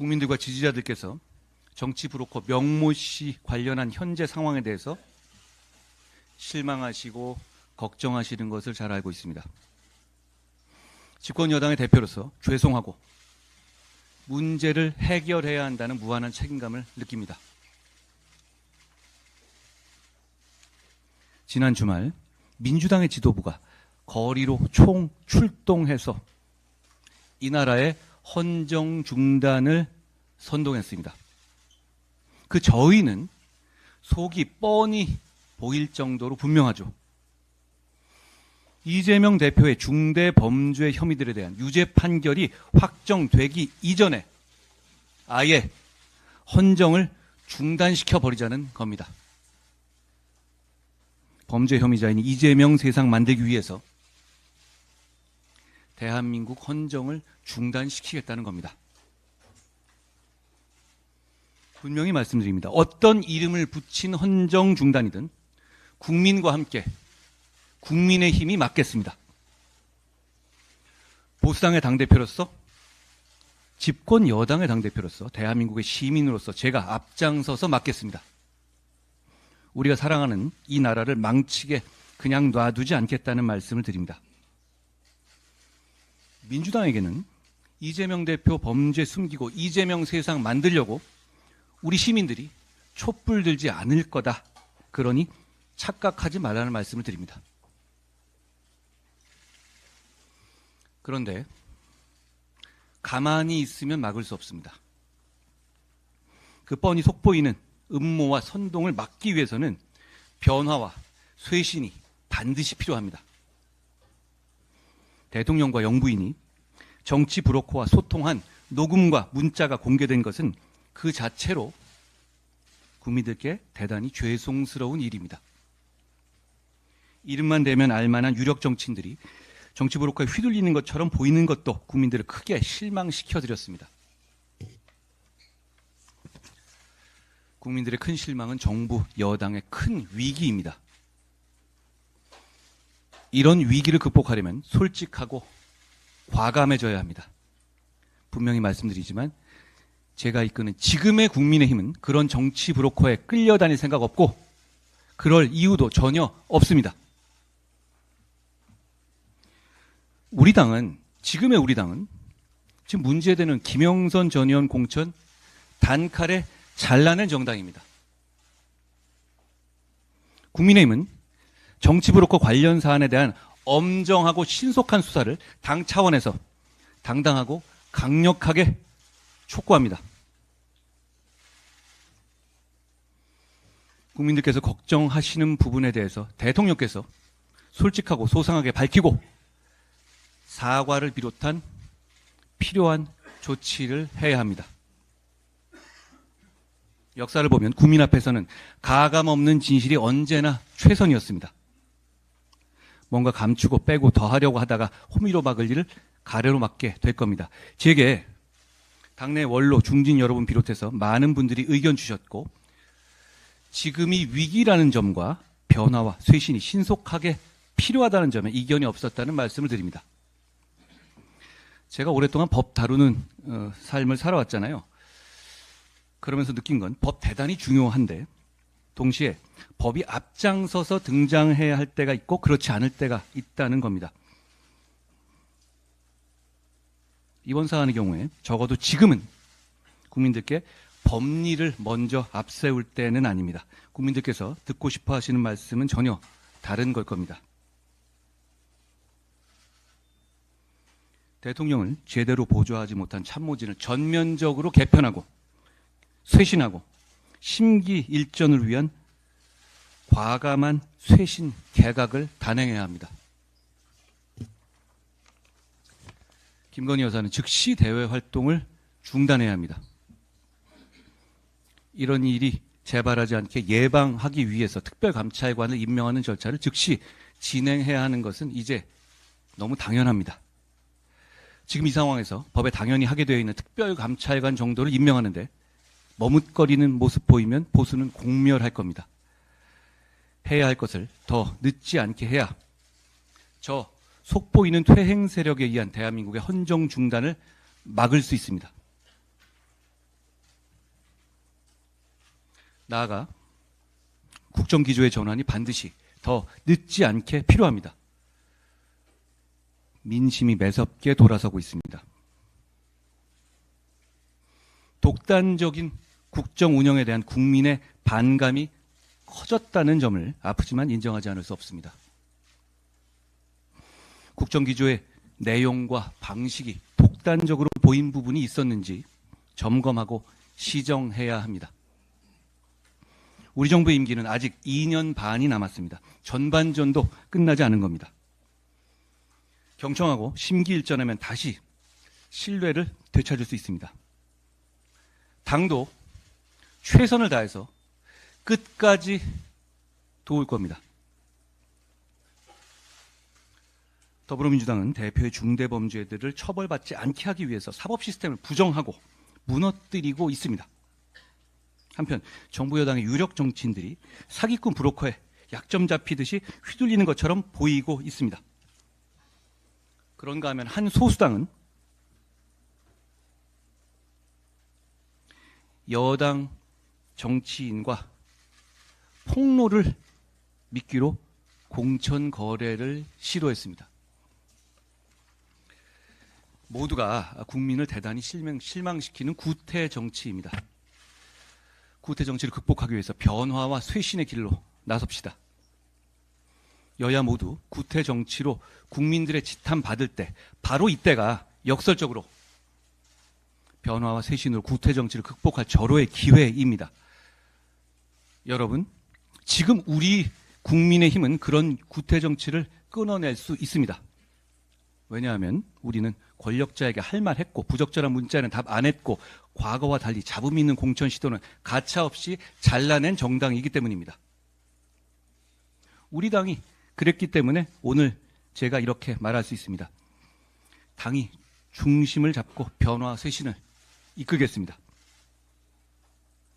국민들과 지지자들께서 정치 브로커 명모 씨 관련한 현재 상황에 대해서 실망하시고 걱정하시는 것을 잘 알고 있습니다. 집권 여당의 대표로서 죄송하고 문제를 해결해야 한다는 무한한 책임감을 느낍니다. 지난 주말 민주당의 지도부가 거리로 총 출동해서 이 나라의 헌정 중단을 선동했습니다. 그 저희는 속이 뻔히 보일 정도로 분명하죠. 이재명 대표의 중대 범죄 혐의들에 대한 유죄 판결이 확정되기 이전에 아예 헌정을 중단시켜 버리자는 겁니다. 범죄 혐의자인 이재명 세상 만들기 위해서 대한민국 헌정을 중단시키겠다는 겁니다. 분명히 말씀드립니다. 어떤 이름을 붙인 헌정 중단이든 국민과 함께 국민의힘이 맡겠습니다. 보수당의 당대표로서, 집권 여당의 당대표로서, 대한민국의 시민으로서 제가 앞장서서 맡겠습니다. 우리가 사랑하는 이 나라를 망치게 그냥 놔두지 않겠다는 말씀을 드립니다. 민주당에게는 이재명 대표 범죄 숨기고 이재명 세상 만들려고 우리 시민들이 촛불 들지 않을 거다. 그러니 착각하지 말라는 말씀을 드립니다. 그런데 가만히 있으면 막을 수 없습니다. 그 뻔히 속보이는 음모와 선동을 막기 위해서는 변화와 쇄신이 반드시 필요합니다. 대통령과 영부인이 정치 브로커와 소통한 녹음과 문자가 공개된 것은 그 자체로 국민들께 대단히 죄송스러운 일입니다. 이름만 대면 알만한 유력 정치인들이 정치 브로커에 휘둘리는 것처럼 보이는 것도 국민들을 크게 실망시켜드렸습니다. 국민들의 큰 실망은 정부, 여당의 큰 위기입니다. 이런 위기를 극복하려면 솔직하고 과감해져야 합니다. 분명히 말씀드리지만 제가 이끄는 지금의 국민의힘은 그런 정치 브로커에 끌려다닐 생각 없고 그럴 이유도 전혀 없습니다. 지금의 우리 당은 지금 문제되는 김영선 전 의원 공천 단칼에 잘라낸 정당입니다. 국민의힘은 정치 브로커 관련 사안에 대한 엄정하고 신속한 수사를 당 차원에서 당당하고 강력하게 촉구합니다. 국민들께서 걱정하시는 부분에 대해서 대통령께서 솔직하고 소상하게 밝히고 사과를 비롯한 필요한 조치를 해야 합니다. 역사를 보면 국민 앞에서는 가감 없는 진실이 언제나 최선이었습니다. 뭔가 감추고 빼고 더하려고 하다가 호미로 막을 일을 가래로 막게 될 겁니다. 제게 당내 원로 중진 여러분 비롯해서 많은 분들이 의견 주셨고 지금이 위기라는 점과 변화와 쇄신이 신속하게 필요하다는 점에 이견이 없었다는 말씀을 드립니다. 제가 오랫동안 법 다루는 삶을 살아왔잖아요. 그러면서 느낀 건 법 대단히 중요한데 동시에 법이 앞장서서 등장해야 할 때가 있고 그렇지 않을 때가 있다는 겁니다. 이번 사안의 경우에 적어도 지금은 국민들께 법리를 먼저 앞세울 때는 아닙니다. 국민들께서 듣고 싶어 하시는 말씀은 전혀 다른 걸 겁니다. 대통령을 제대로 보좌하지 못한 참모진을 전면적으로 개편하고 쇄신하고 심기일전을 위한 과감한 쇄신 개각을 단행해야 합니다. 김건희 여사는 즉시 대외 활동을 중단해야 합니다. 이런 일이 재발하지 않게 예방하기 위해서 특별감찰관을 임명하는 절차를 즉시 진행해야 하는 것은 이제 너무 당연합니다. 지금 이 상황에서 법에 당연히 하게 되어 있는 특별감찰관 정도를 임명하는데 머뭇거리는 모습 보이면 보수는 공멸할 겁니다. 해야 할 것을 더 늦지 않게 해야 저 속보이는 퇴행 세력에 의한 대한민국의 헌정 중단을 막을 수 있습니다. 나아가 국정기조의 전환이 반드시 더 늦지 않게 필요합니다. 민심이 매섭게 돌아서고 있습니다. 독단적인 국정 운영에 대한 국민의 반감이 커졌다는 점을 아프지만 인정하지 않을 수 없습니다. 국정기조의 내용과 방식이 독단적으로 보인 부분이 있었는지 점검하고 시정해야 합니다. 우리 정부의 임기는 아직 2년 반이 남았습니다. 전반전도 끝나지 않은 겁니다. 경청하고 심기일전하면 다시 신뢰를 되찾을 수 있습니다. 당도 최선을 다해서 끝까지 도울 겁니다. 더불어민주당은 대표의 중대범죄들을 처벌받지 않게 하기 위해서 사법 시스템을 부정하고 무너뜨리고 있습니다. 한편 정부 여당의 유력 정치인들이 사기꾼 브로커에 약점 잡히듯이 휘둘리는 것처럼 보이고 있습니다. 그런가 하면 한 소수당은 여당 정치인과 폭로를 미끼로 공천 거래를 시도했습니다. 모두가 국민을 대단히 실망시키는 구태 정치입니다. 구태 정치를 극복하기 위해서 변화와 쇄신의 길로 나섭시다. 여야 모두 구태 정치로 국민들의 지탄 받을 때 바로 이때가 역설적으로 변화와 쇄신으로 구태 정치를 극복할 절호의 기회입니다. 여러분, 지금 우리 국민의힘은 그런 구태 정치를 끊어낼 수 있습니다. 왜냐하면 우리는 권력자에게 할 말 했고 부적절한 문자는 답 안 했고 과거와 달리 잡음 있는 공천 시도는 가차없이 잘라낸 정당이기 때문입니다. 우리 당이 그랬기 때문에 오늘 제가 이렇게 말할 수 있습니다. 당이 중심을 잡고 변화 쇄신을 이끌겠습니다.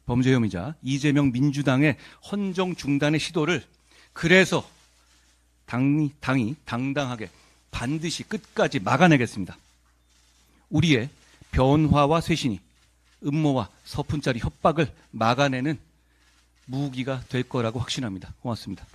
범죄 혐의자 이재명 민주당의 헌정 중단의 시도를 그래서 당이 당당하게 반드시 끝까지 막아내겠습니다. 우리의 변화와 쇄신이 음모와 서푼짜리 협박을 막아내는 무기가 될 거라고 확신합니다. 고맙습니다.